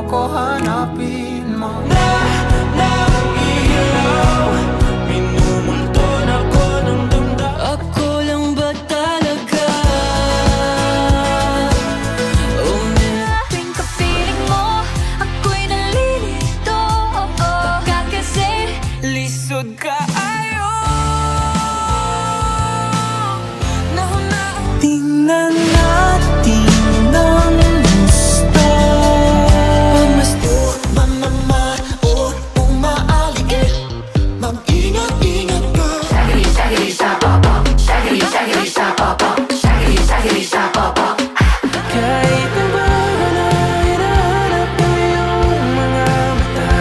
ko hanapin mo. Naiilaw, minumulton ako ng damdamin. Ako lang ba talaga? Tuwing kapiling mo, ako'y nalilito. Baka kasi Lisod ka ayo. Tingnan natin ng gusto. Mamama, oh, umaaligid. Mag-ingat-ingat ka. Kahit na ba na hinahanap mo yung mga mata,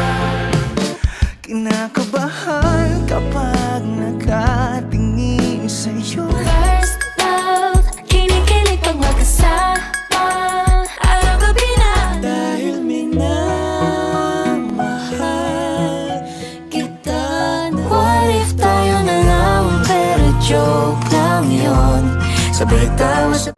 kinakabahan kapag nakatingin sa'yo. first love, kinikilig pag magkasama. Araw-gabi na Dahil minamahal kita na. What if tayo na lang, pero joke lang yun. Sabay tawa sa